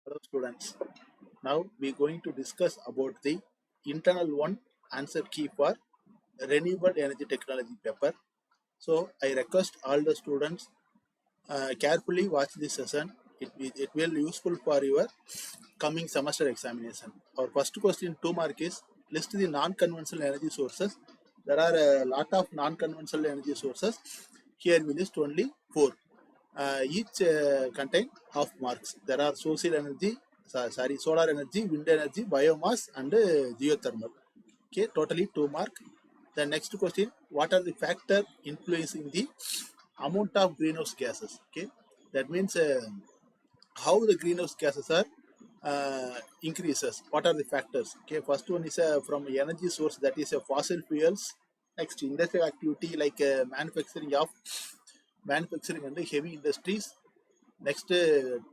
Hello students. Now we are going to discuss about the internal one answer key for renewable energy technology paper. So I request all the students carefully watch this session. It will useful for your coming semester examination. Our first question 2 mark is list the non-conventional energy sources. There are a lot of non-conventional energy sources. Here we list only 4. Each contain half marks. There are solar energy, wind energy, biomass, and geothermal. Okay, totally 2 mark. The next question: what are the factor influencing the amount of greenhouse gases? Okay, that means how the greenhouse gases are increases. What are the factors? Okay, first one is from energy source, that is fossil fuels. Next, industrial activity like manufacturing and heavy industries. Next,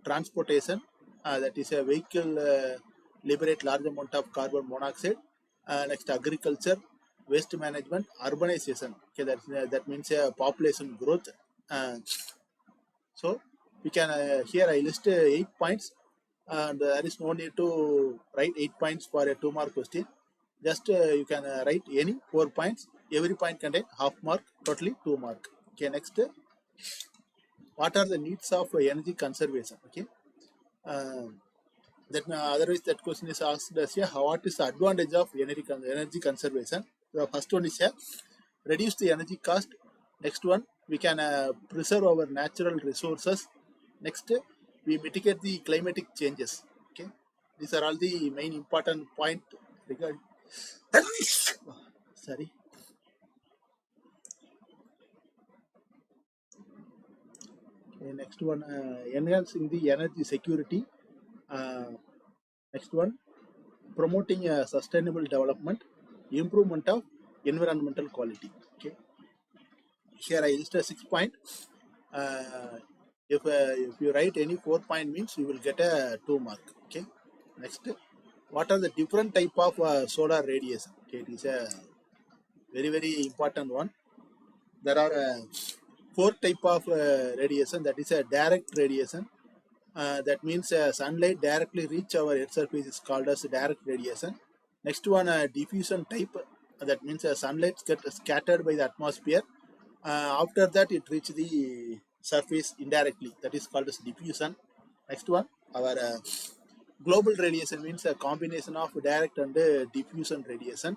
transportation, that is a vehicle liberate large amount of carbon monoxide. Next, agriculture, waste management, urbanization. Okay, that means population growth. So we can here I list 8 points, and there is no need to write 8 points for a 2 mark question. Just you can write any 4 points. Every point contain half mark, totally 2 mark. Okay, next, what are the needs of energy conservation? Okay, that otherwise that question is asked as what is the advantage of energy conservation? The first one is reduce the energy cost. Next one, we can preserve our natural resources. Next, we mitigate the climatic changes. Okay, these are all the main important point regarding sorry. Okay, next one, enhancing the energy security. Next one, promoting sustainable development, improvement of environmental quality. Okay, here I listed 6 point. If you write any 4 point means you will get a 2 mark. Okay, next, what are the different type of solar radiation? Okay, it is a very important one. There are 4 type of radiation. That is a direct radiation. That means sunlight directly reach our earth surface is called as direct radiation. Next one, diffusion type. That means sunlight get scattered by the atmosphere. After that, it reach the surface indirectly. That is called as diffusion. Next one, our global radiation means a combination of direct and diffusion radiation.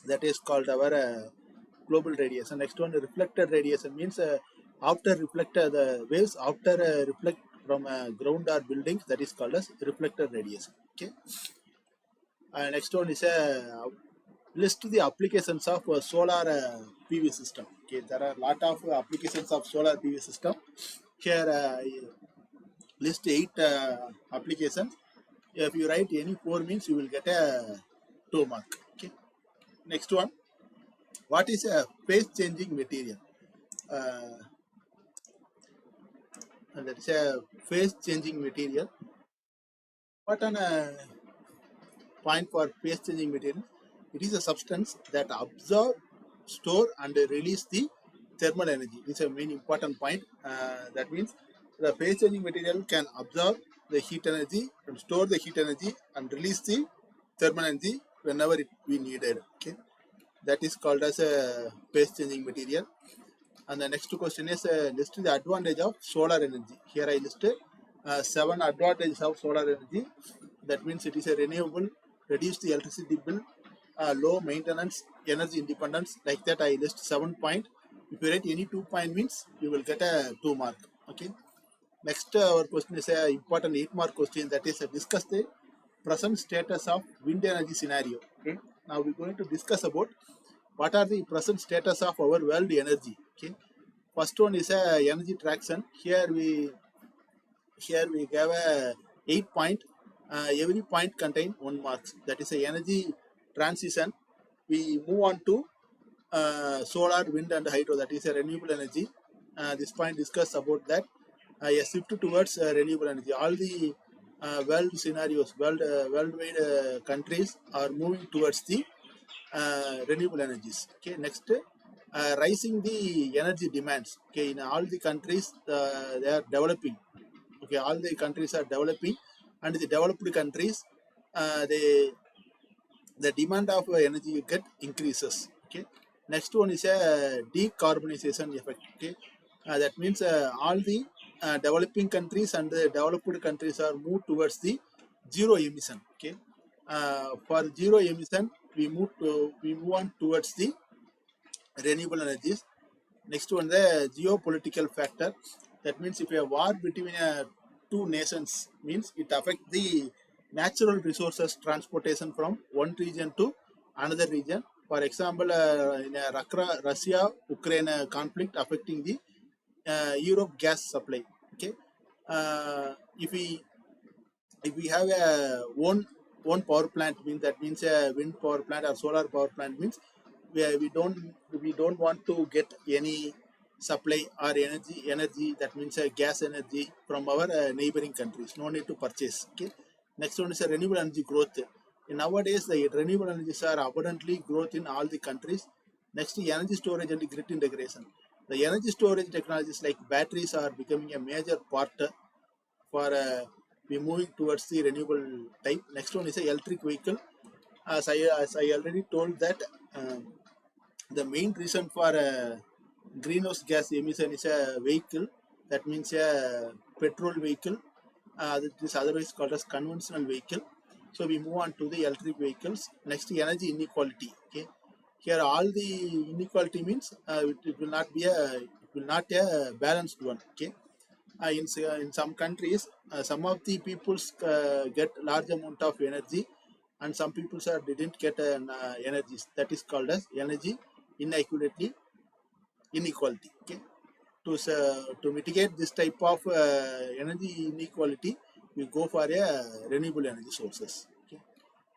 That is called our global radiation. Next one, reflected radiation means after reflected the waves after reflect from ground or buildings, that is called as reflected radiation. Okay. Next one is list the applications of solar PV system. Okay, there are a lot of applications of solar PV system. Here list 8 applications. If you write any 4 means you will get a 2 mark. Okay. Next one, what is a phase changing material? That is a phase changing material. What an point for phase changing material? It is a substance that absorb, store, and release the thermal energy. This is a main important point. That means the phase changing material can absorb the heat energy and store the heat energy and release the thermal energy whenever we needed. Okay, that is called as a phase changing material. And the next question is list the advantage of solar energy. Here I listed 7 advantages of solar energy. That means it is a renewable, reduce the electricity bill, low maintenance, energy independence. Like that, I list 7 point. If you write any 2 point means you will get a 2 mark. Okay. Next, our question is a important 8 mark question. That is discuss the present status of wind energy scenario. Okay. Now we're going to discuss about what are the present status of our world energy. Okay. First one is energy traction. Here we gave a 8 point. Every point contain 1 mark. That is a energy transition. We move on to solar, wind, and hydro. That is a renewable energy. This point discuss about that. A shift towards renewable energy. All the world scenarios, worldwide countries are moving towards the renewable energies. Okay, next, rising the energy demands. Okay, in all the countries they are developing. Okay, all the countries are developing. and the developed countries, they the demand of energy you get increases. Okay. Next one is a decarbonization effect. Okay. That means all the developing countries and the developed countries are moved towards the zero emission. Okay. For zero emission, we move on towards the renewable energies. Next one, the geopolitical factor. That means if a war between two nations means it affects the natural resources transportation from one region to another region. For example, in a Russia-Ukraine conflict affecting the Europe gas supply. Okay, if we have a one power plant, means that means a wind power plant or solar power plant, means we don't want to get any supply or energy, that means gas energy from our neighboring countries. No need to purchase. Okay. Next one is a renewable energy growth. Nowadays the renewable energies are abundantly growth in all the countries. Next, energy storage and grid integration. The energy storage technologies like batteries are becoming a major part for we moving towards the renewable type. Next one is a electric vehicle. As I already told that the main reason for greenhouse gas emission is a vehicle, that means a petrol vehicle, that is otherwise called as conventional vehicle. So we move on to the electric vehicles. Next, energy inequality. Okay. Here all the inequality means it will not be a balanced one. Okay. In some countries, some of the peoples get large amount of energy, and some people didn't get energies. That is called as energy inequality. Okay. To mitigate this type of energy inequality, we go for a renewable energy sources. Okay.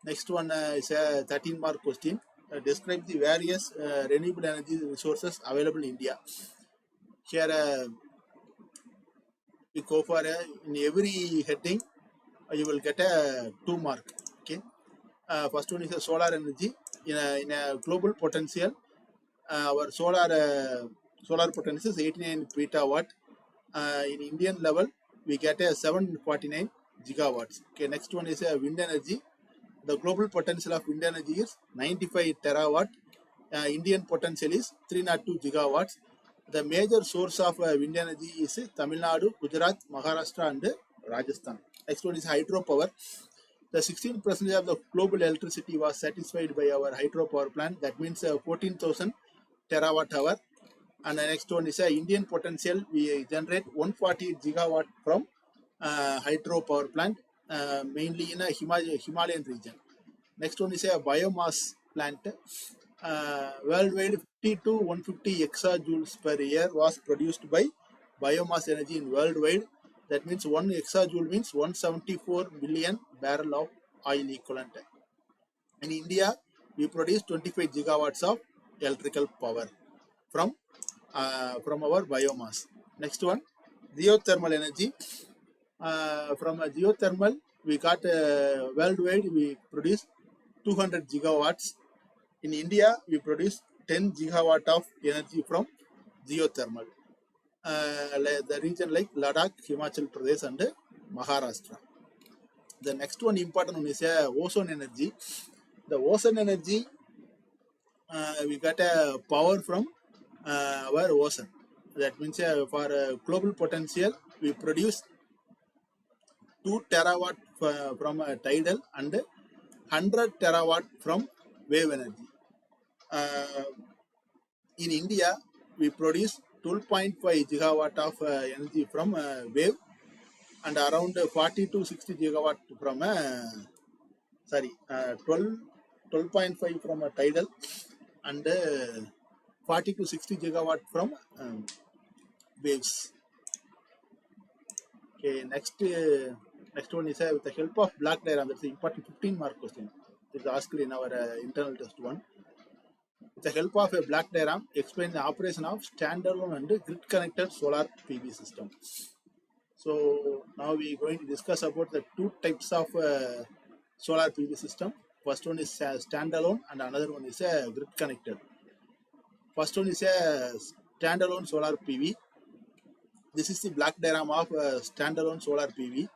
Next one is a 13-mark question. Describe the various renewable energy resources available in India. Here we go for in every heading you will get a 2-mark. Okay. First one is a solar energy. In a global potential, our solar potential is 89 petawatt. In Indian level, we get a 749 gigawatts. Okay. Next one is a wind energy. The global potential of wind energy is 95 terawatt. Indian potential is 302 gigawatts. The major source of wind energy is Tamil Nadu, Gujarat, Maharashtra, and Rajasthan. Next one is hydropower. The 16% of the global electricity was satisfied by our hydropower plant. That means 14,000 terawatt hour. And the next one is Indian potential. We generate 148 gigawatt from hydropower plant, mainly in a Himalayan region. Next one is a biomass plant. Worldwide, 50 to 150 exajoules per year was produced by biomass energy in worldwide. That means 1 exajoule means 174 million barrel of oil equivalent. In India, we produce 25 gigawatts of electrical power from our biomass. Next one, geothermal energy. From a geothermal, we got worldwide we produce 200 gigawatts. In India, we produce 10 gigawatt of energy from geothermal. The region like Ladakh, Himachal Pradesh, and Maharashtra. The next one important one is ozone energy. The ozone energy, we got a power from our ozone. That means for global potential, we produce 2 terawatt from tidal and 100 terawatt from wave energy. In India, we produce 12.5 gigawatt of energy from wave, and around 40 to 60 gigawatt from 12.5 from tidal, and 40 to 60 gigawatt from waves. Okay, next one is with the help of black diagram. That's the important 15-mark question. It's asked in our internal test one. With the help of a black diagram, explain the operation of standalone and grid-connected solar PV system. So now we are going to discuss about the two types of solar PV system. First one is standalone and another one is grid-connected. First one is a standalone solar PV. This is the black diagram of standalone solar PV.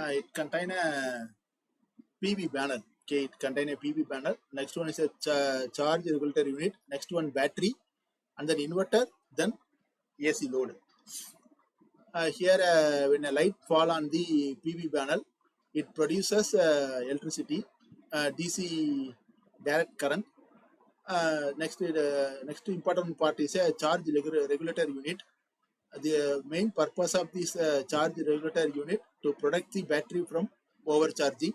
It contain a PV panel. Okay, it contain a PV panel. Next one is a charge regulator unit. Next one battery, and then inverter, then AC load. Here, when a light fall on the PV panel, it produces electricity, DC direct current. Next important part is a charge regulator unit. The main purpose of this charge regulator unit to protect the battery from overcharging.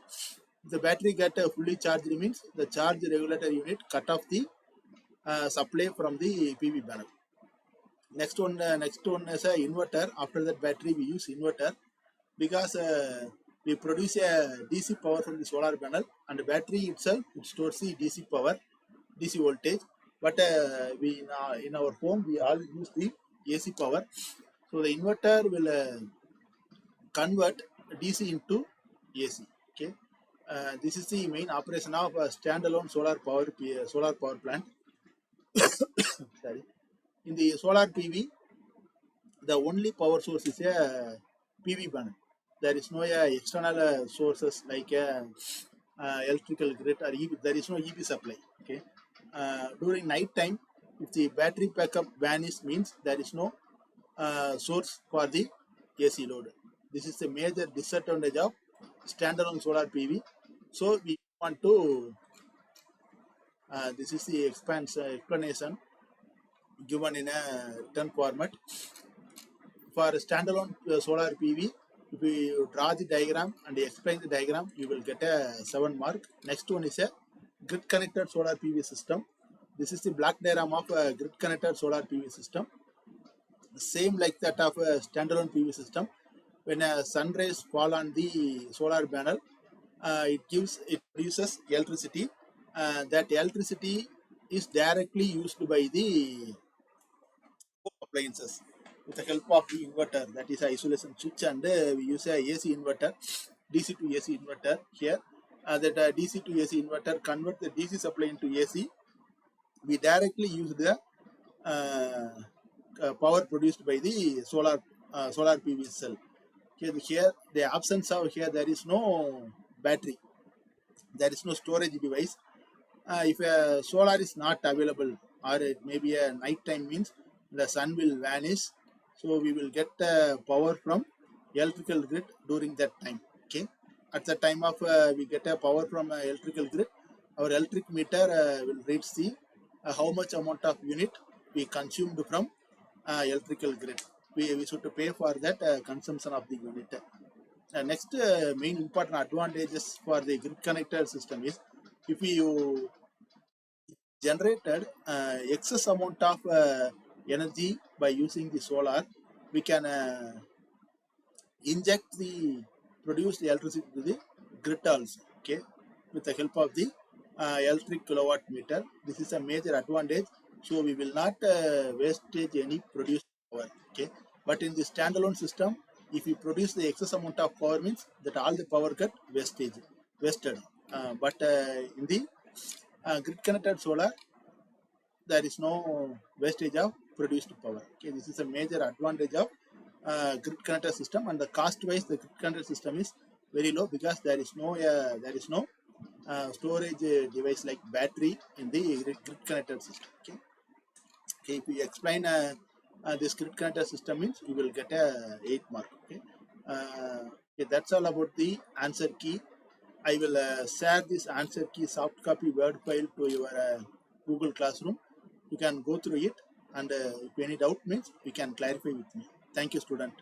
The battery get fully charged means the charge regulator unit cut off the supply from the PV panel. Next one is a inverter. After that battery, we use inverter because we produce a DC power from the solar panel, and the battery itself it stores the DC power, DC voltage. But we in our home we all use the AC power. So the inverter will convert DC into AC. Okay, this is the main operation of a standalone solar power plant. Sorry, in the solar PV, the only power source is a PV panel. There is no external sources like electrical grid or EV. There is no EV supply. Okay. During night time, if the battery backup vanishes, means there is no source for the AC load. This is the major disadvantage of standalone solar PV. So we want to. This is the explanation given in a written format. For standalone solar PV, if you draw the diagram and explain the diagram, you will get a 7 mark. Next one is a grid connected solar PV system. This is the black diagram of a grid connected solar PV system. Same like that of a standalone PV system. When a sun rays fall on the solar panel, it produces electricity. That electricity is directly used by the appliances with the help of the inverter, that is isolation switch, and we use a AC inverter, DC to AC inverter here. That DC to AC inverter convert the DC supply into AC. We directly use the power produced by the solar PV cell. Here the absence of here there is no battery, there is no storage device. If a solar is not available or it may be a night time, means the sun will vanish, so we will get power from electrical grid during that time. Okay, at the time of we get a power from electrical grid, our electric meter will read see how much amount of unit we consumed from electrical grid. We should pay for that consumption of the unit. Next main important advantages for the grid connected system is, if you generated excess amount of energy by using the solar, we can inject the produced electricity to the grid also. Okay, with the help of the electric kilowatt meter. This is a major advantage. So we will not wastage any produced power. Okay, but in the standalone system, if we produce the excess amount of power, means that all the power get wasted. But in the grid connected solar, there is no wastage of produced power. Okay, this is a major advantage of grid connected system, and the cost wise the grid connected system is very low because there is no storage device like battery in the grid connected system. Okay, if you explain this grid connected system, means you will get a 8 mark. Okay, that's all about the answer key. I will share this answer key soft copy Word file to your Google Classroom. You can go through it, and if any doubt, means you can clarify with me. Thank you, student.